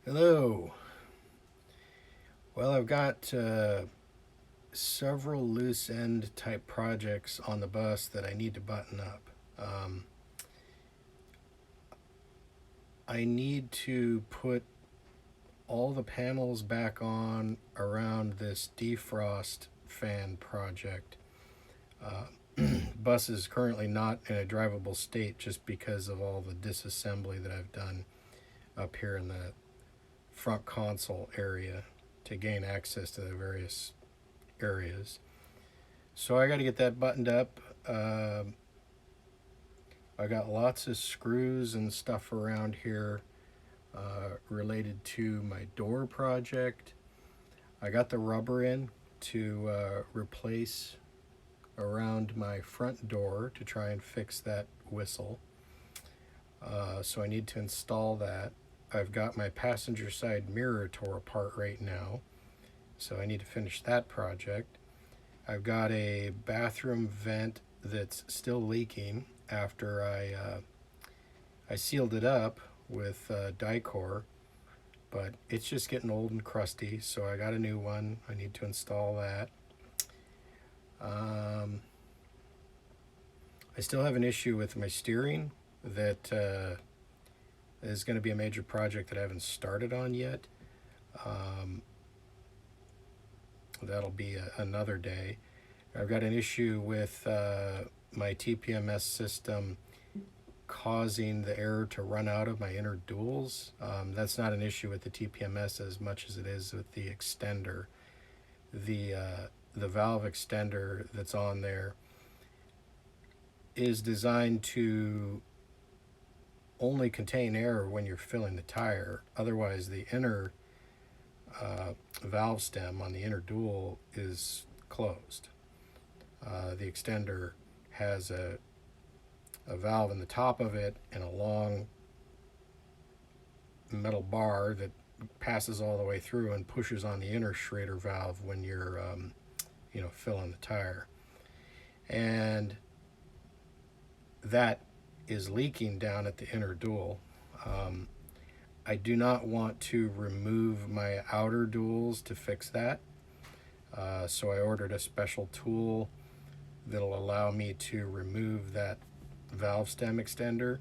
Hello. Well, I've got several loose end type projects on the bus that I need to button up. Um, I need to put all the panels back on around this defrost fan project. Uh, bus is currently not in a drivable state just because of all the disassembly that I've done up here in the front console area to gain access to the various areas. So I got to get that buttoned up. I got lots of screws and stuff around here related to my door project. I got the rubber in to replace around my front door to try and fix that whistle. So I need to install that. I've got my passenger side mirror tore apart right now, so I need to finish that project. I've got a bathroom vent that's still leaking after I sealed it up with Dicor, but it's just getting old and crusty, so I got a new one. I need to install that. I still have an issue with my steering that is going to be a major project that I haven't started on yet. That'll be another day. I've got an issue with my TPMS system causing the error to run out of my inner duals. That's not an issue with the TPMS as much as it is with the extender. The valve extender that's on there is designed to only contain air when you're filling the tire. Otherwise, the inner valve stem on the inner dual is closed. The extender has a valve in the top of it and a long metal bar that passes all the way through and pushes on the inner Schrader valve when you're filling the tire. And that is leaking down at the inner dual. I do not want to remove my outer duals to fix that. So I ordered a special tool that'll allow me to remove that valve stem extender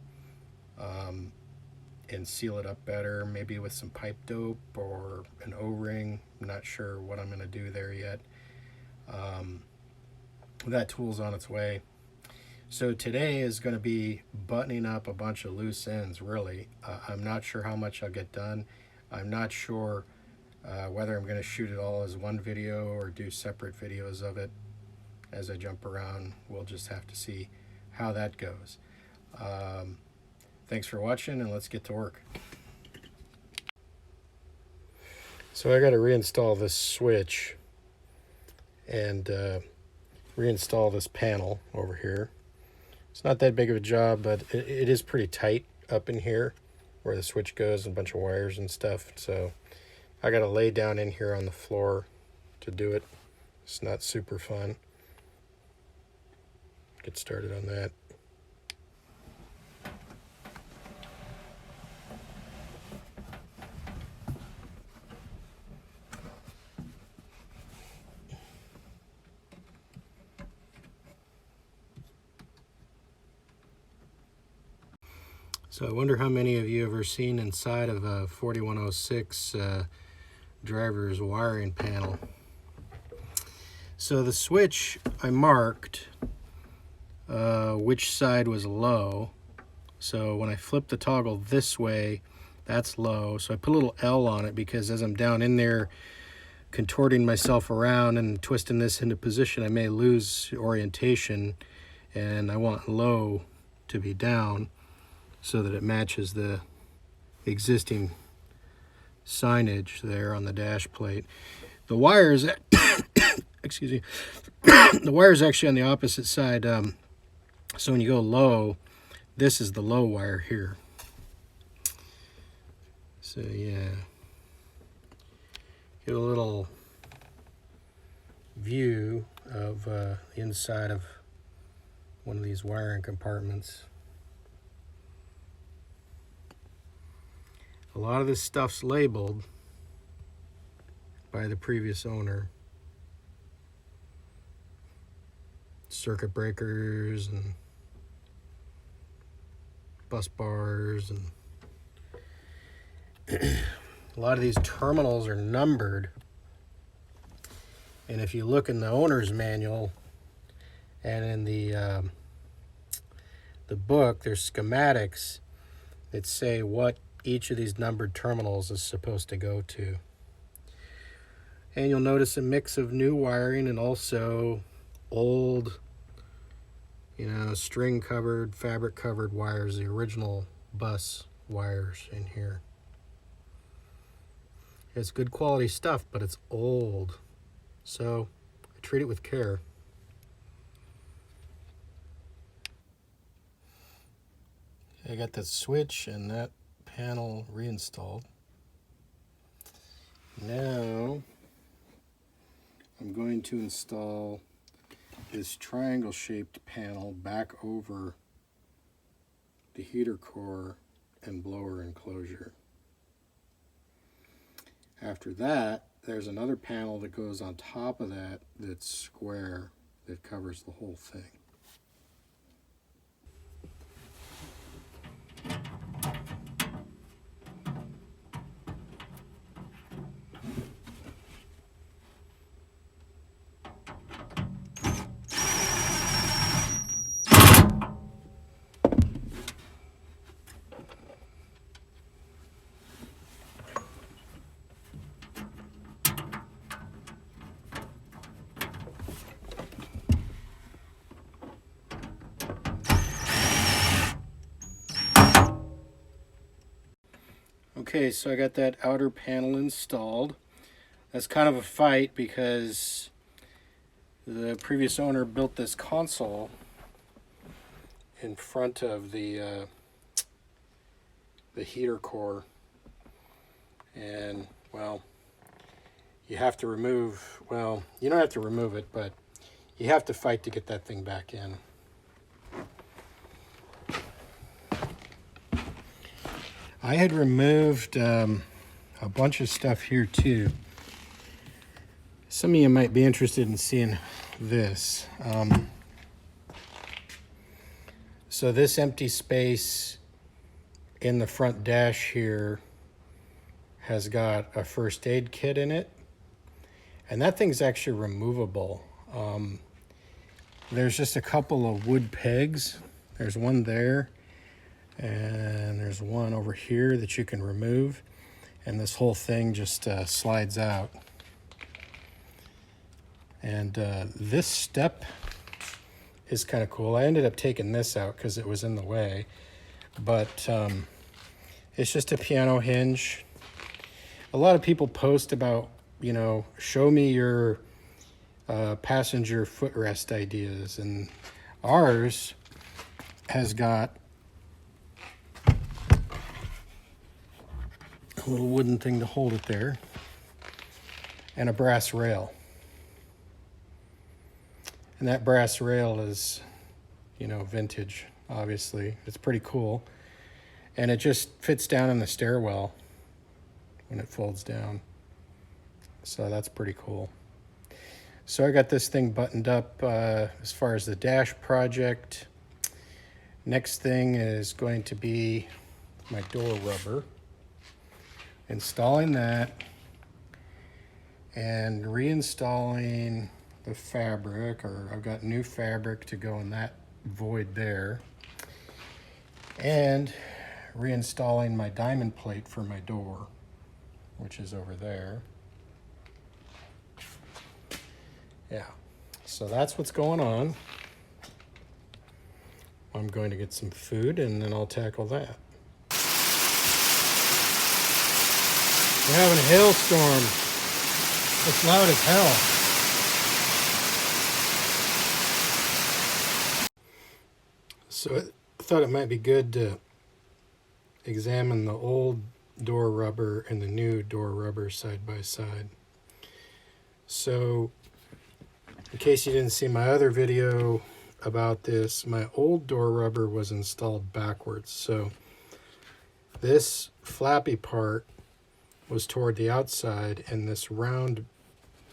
and seal it up better, maybe with some pipe dope or an O-ring. I'm not sure what I'm going to do there yet. That tool's on its way. So today is going to be buttoning up a bunch of loose ends, really. I'm not sure how much I'll get done. I'm not sure whether I'm going to shoot it all as one video or do separate videos of it as I jump around. We'll just have to see how that goes. Thanks for watching, and let's get to work. So I got to reinstall this switch and reinstall this panel over here. It's not that big of a job, but it is pretty tight up in here where the switch goes and a bunch of wires and stuff. So I got to lay down in here on the floor to do it. It's not super fun. Get started on that. So I wonder how many of you have ever seen inside of a 4106 driver's wiring panel. So the switch, I marked which side was low. So when I flip the toggle this way, that's low. So I put a little L on it because as I'm down in there contorting myself around and twisting this into position, I may lose orientation, and I want low to be down so that it matches the existing signage there on the dash plate. The wires, excuse me, the wire's actually on the opposite side. So when you go low, this is the low wire here. So yeah, get a little view of the inside of one of these wiring compartments. A lot of this stuff's labeled by the previous owner. Circuit breakers and bus bars, and a lot of these terminals are numbered. And if you look in the owner's manual and in the book, there's schematics that say what each of these numbered terminals is supposed to go to. And you'll notice a mix of new wiring and also old, string covered, fabric covered wires, the original bus wires in here. It's good quality stuff, but it's old. So I treat it with care. I got that switch and that panel reinstalled. Now I'm going to install this triangle shaped panel back over the heater core and blower enclosure. After that, there's another panel that goes on top of that that's square, that covers the whole thing. Okay, so I got that outer panel installed. That's kind of a fight because the previous owner built this console in front of the heater core, and well, you have to remove, well, you don't have to remove it, but you have to fight to get that thing back in. I had removed a bunch of stuff here too. Some of you might be interested in seeing this. So this empty space in the front dash here has got a first aid kit in it, and that thing's actually removable. There's just a couple of wood pegs. There's one there, and there's one over here that you can remove, and this whole thing just slides out. And this step is kind of cool. I ended up taking this out because it was in the way, but it's just a piano hinge. A lot of people post about, show me your passenger footrest ideas, and ours has got a little wooden thing to hold it there and a brass rail. And that brass rail is, vintage, obviously. It's pretty cool. And it just fits down in the stairwell when it folds down. So that's pretty cool. So I got this thing buttoned up as far as the dash project. Next thing is going to be my door rubber. Installing that and reinstalling the fabric, or I've got new fabric to go in that void there, and reinstalling my diamond plate for my door, which is over there. Yeah, so that's what's going on. I'm going to get some food and then I'll tackle that. We're having a hailstorm. It's loud as hell. So I thought it might be good to examine the old door rubber and the new door rubber side by side. So in case you didn't see my other video about this, my old door rubber was installed backwards. So this flappy part was toward the outside and this round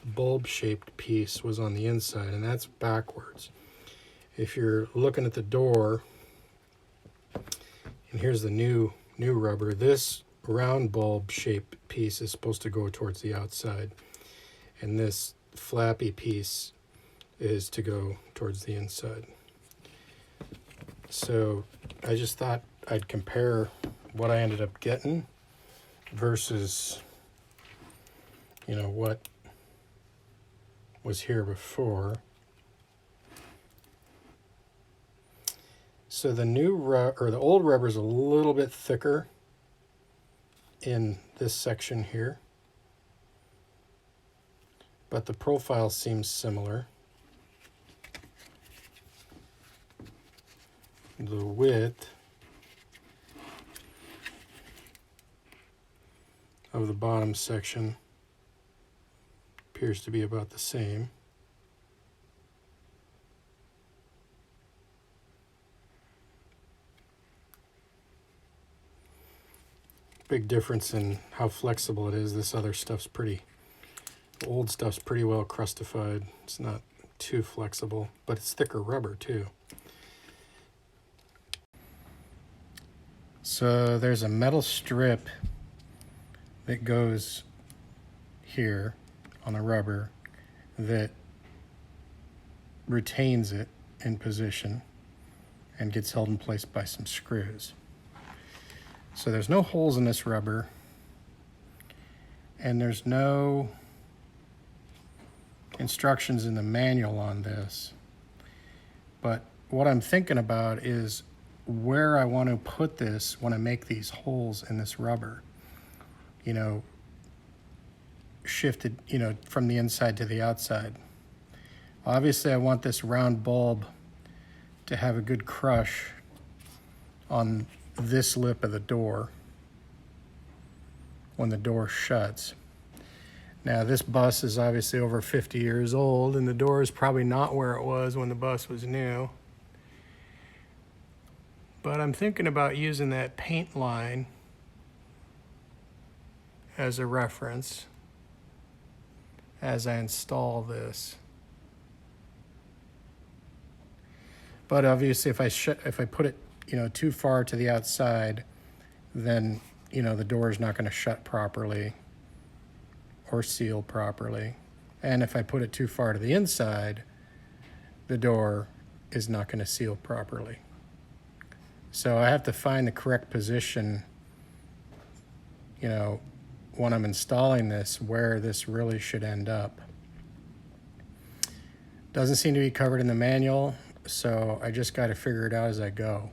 bulb-shaped piece was on the inside, and that's backwards. If you're looking at the door, and here's the new rubber, this round bulb-shaped piece is supposed to go towards the outside, and this flappy piece is to go towards the inside. So I just thought I'd compare what I ended up getting versus, you know, what was here before. So the the old rubber is a little bit thicker in this section here, but the profile seems similar. The width of the bottom section appears to be about the same. Big difference in how flexible it is. This other stuff's the old stuff's pretty well crustified. It's not too flexible, but it's thicker rubber too. So there's a metal strip that goes here on the rubber that retains it in position and gets held in place by some screws. So there's no holes in this rubber, and there's no instructions in the manual on this. But what I'm thinking about is where I want to put this when I make these holes in this rubber. You know, shifted, you know, from the inside to the outside. Obviously, I want this round bulb to have a good crush on this lip of the door when the door shuts. Now, this bus is obviously over 50 years old, and the door is probably not where it was when the bus was new. But I'm thinking about using that paint line as a reference as I install this. But obviously, if I put it, you know, too far to the outside, then, you know, the door is not going to shut properly or seal properly. And if I put it too far to the inside, the door is not going to seal properly. So I have to find the correct position, you know, when I'm installing this, where this really should end up. Doesn't seem to be covered in the manual, so I just got to figure it out as I go.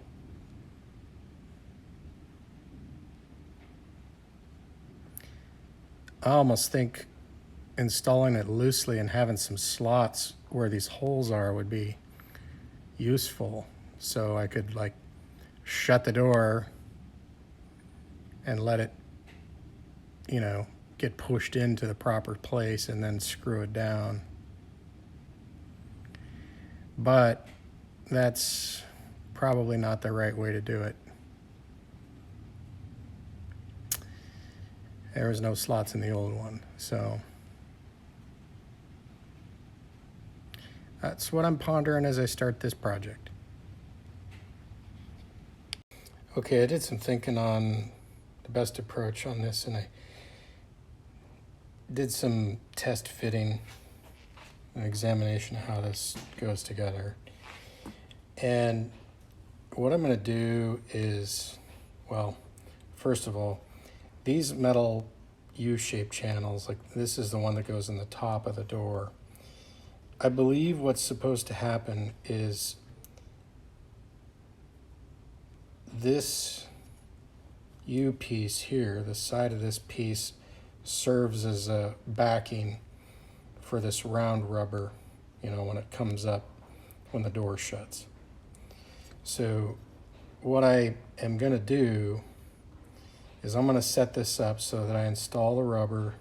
I almost think installing it loosely and having some slots where these holes are would be useful, so I could like shut the door and let it, you know, get pushed into the proper place and then screw it down. But that's probably not the right way to do it. There was no slots in the old one, so that's what I'm pondering as I start this project. Okay, I did some thinking on the best approach on this, and I did some test fitting, an examination of how this goes together. And what I'm going to do is, well, first of all, these metal U-shaped channels, like this is the one that goes in the top of the door. I believe what's supposed to happen is this U piece here, the side of this piece, serves as a backing for this round rubber, you know, when it comes up when the door shuts. So what I am going to do is I'm going to set this up so that I install the rubber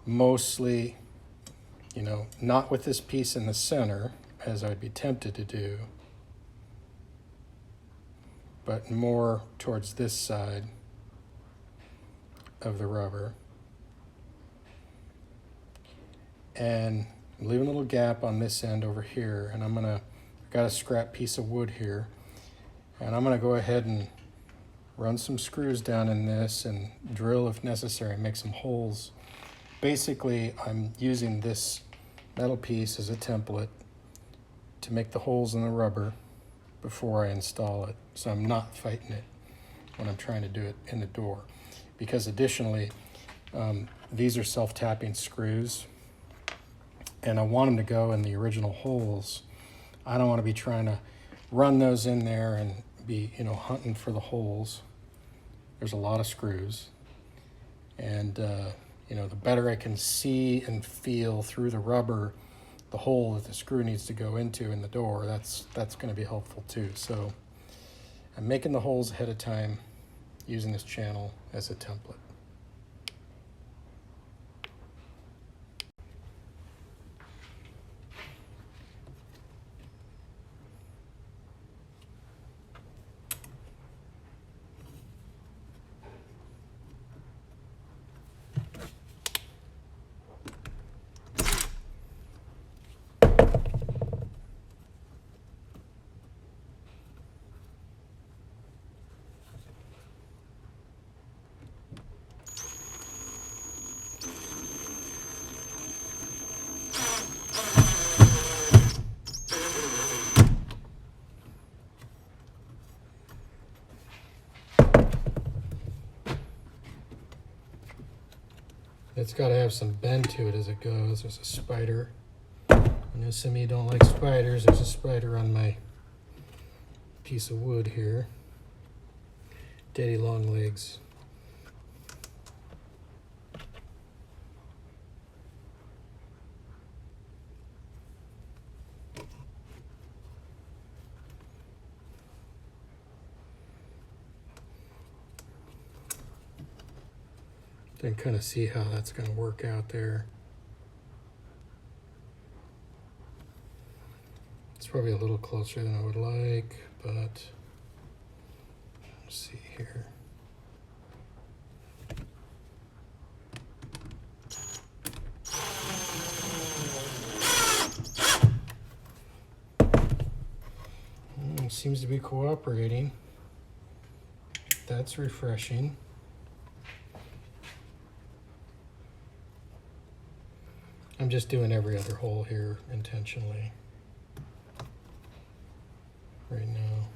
mostly, you know, not with this piece in the center, as I'd be tempted to do, but more towards this side of the rubber. And leave a little gap on this end over here, and I got a scrap piece of wood here, and I'm gonna go ahead and run some screws down in this and drill if necessary, make some holes. Basically, I'm using this metal piece as a template to make the holes in the rubber before I install it, so I'm not fighting it when I'm trying to do it in the door. Because additionally, these are self-tapping screws, and I want them to go in the original holes. I don't want to be trying to run those in there and be, hunting for the holes. There's a lot of screws, and the better I can see and feel through the rubber the hole that the screw needs to go into in the door, that's going to be helpful too. So I'm making the holes ahead of time using this channel as a template. It's got to have some bend to it as it goes. There's a spider. I know some of you don't like spiders. There's a spider on my piece of wood here. Daddy long legs. Then kind of see how that's going to work out there. It's probably a little closer than I would like, but let's see here. Seems to be cooperating. That's refreshing. I'm just doing every other hole here intentionally right now.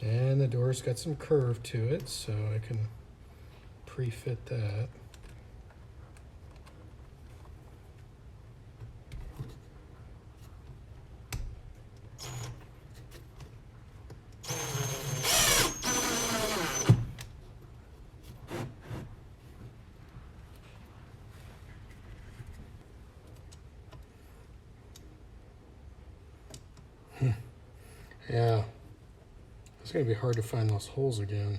And the door's got some curve to it, so I can pre-fit that. Yeah, it's going to be hard to find those holes again.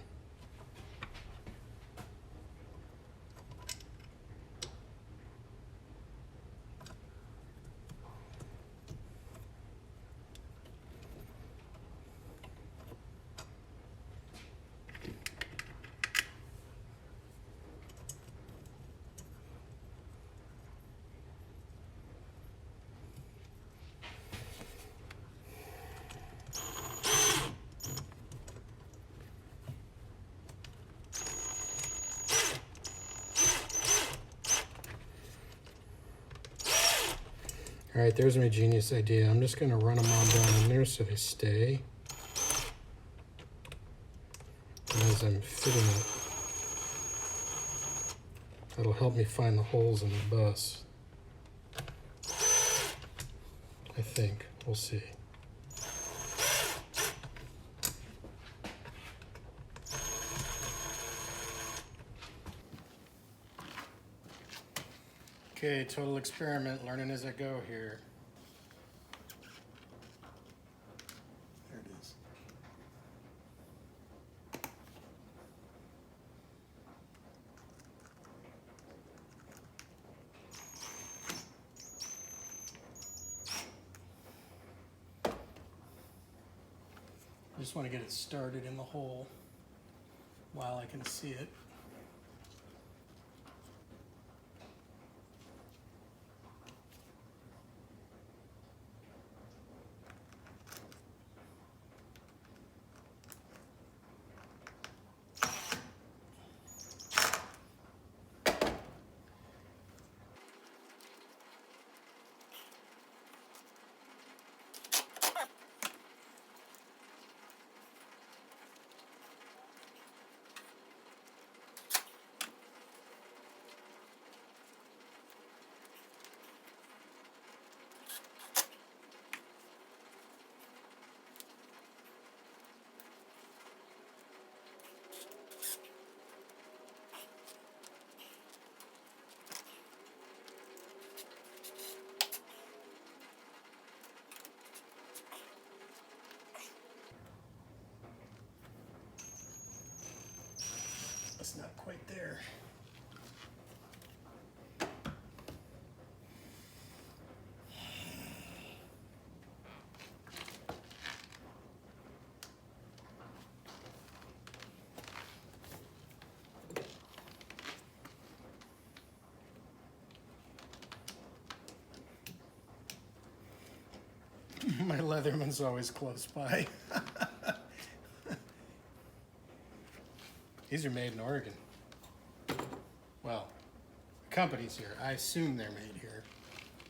All right, there's my genius idea. I'm just going to run them all down in there so they stay. And as I'm fitting it, that'll help me find the holes in the bus. I think. We'll see. Okay, total experiment, learning as I go here. There it is. I just want to get it started in the hole while I can see it. It's not quite there. My Leatherman's always close by. These are made in Oregon. Well, the company's here. I assume they're made here.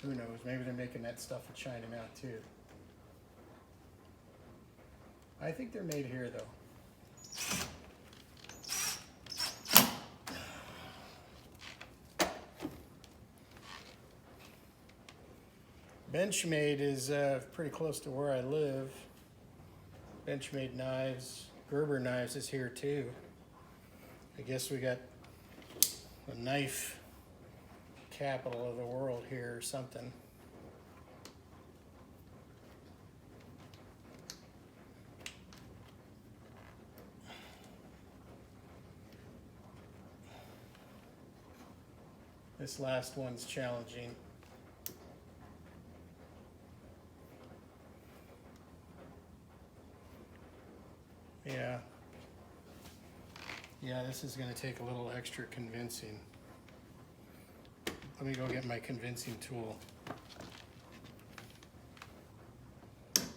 Who knows? Maybe they're making that stuff in China now too. I think they're made here though. Benchmade is pretty close to where I live. Benchmade knives, Gerber knives is here too. I guess we got the knife capital of the world here or something. This last one's challenging. Yeah, this is going to take a little extra convincing. Let me go get my convincing tool. Does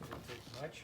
it take much?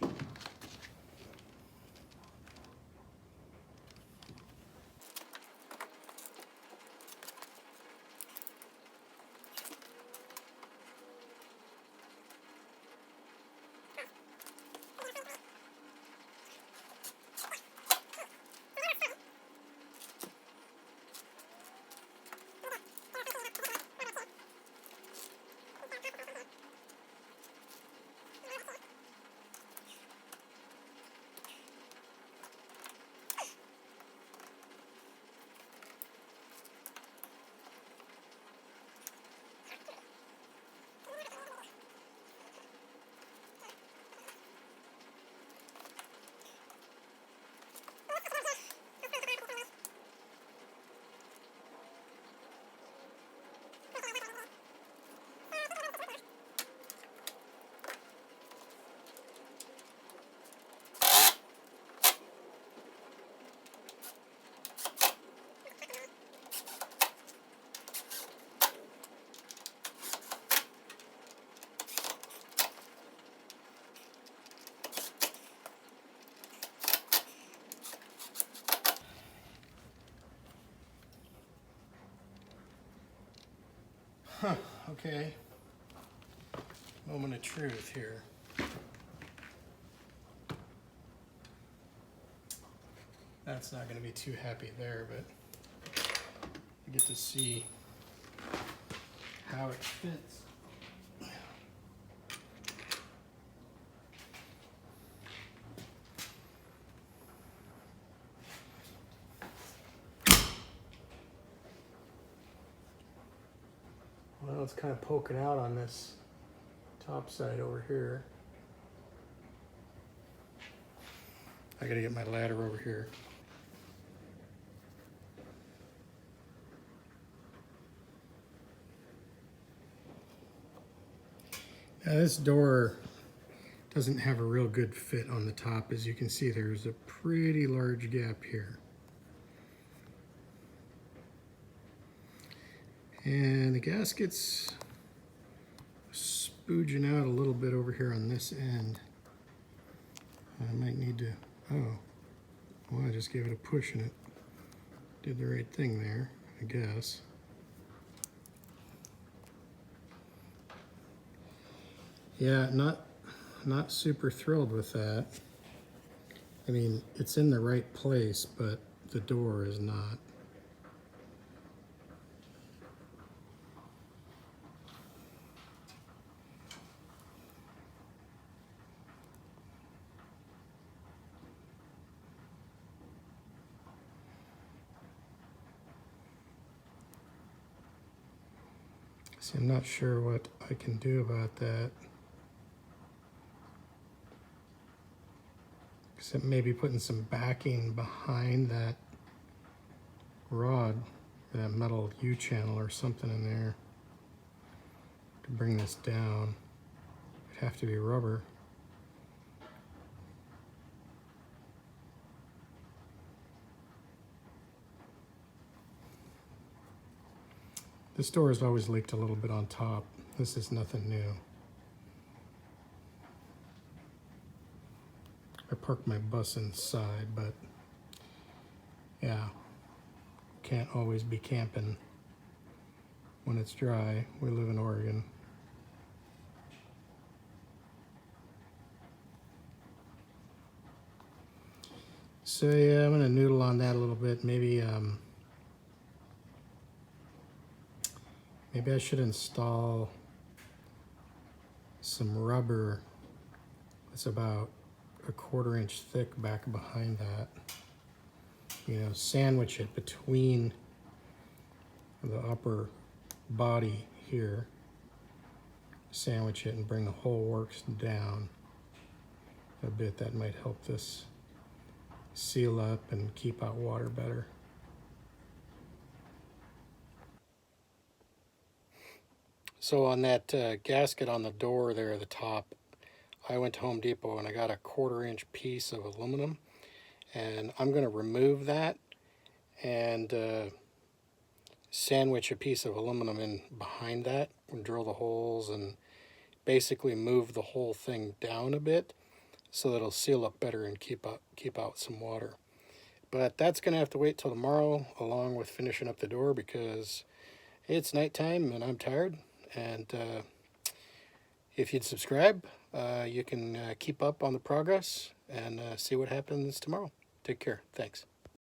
Huh, okay. Moment of truth here. That's not going to be too happy there, but you get to see how it fits. Well, it's kind of poking out on this top side over here. I gotta get my ladder over here. This door doesn't have a real good fit on the top. As you can see, there's a pretty large gap here. And the gasket's spooging out a little bit over here on this end. I might need to, oh, well, I just gave it a push and it did the right thing there, I guess. Yeah, not super thrilled with that. I mean, it's in the right place, but the door is not. See, I'm not sure what I can do about that. Except maybe putting some backing behind that rod, that metal U-channel or something in there to bring this down. It'd have to be rubber. This door has always leaked a little bit on top. This is nothing new. I parked my bus inside, but yeah, can't always be camping when it's dry. We live in Oregon. So yeah, I'm gonna noodle on that a little bit. Maybe maybe I should install some rubber that's about a 1/4 inch thick back behind that. You know, sandwich it between the upper body here. Sandwich it and bring the whole works down a bit. That might help this seal up and keep out water better. So on that gasket on the door there at the top, I went to Home Depot and I got a 1/4 inch piece of aluminum, and I'm going to remove that and sandwich a piece of aluminum in behind that and drill the holes and basically move the whole thing down a bit so that it'll seal up better and keep out some water. But that's going to have to wait till tomorrow, along with finishing up the door, because it's nighttime and I'm tired. And if you'd subscribe, you can keep up on the progress and see what happens tomorrow. Take care. Thanks.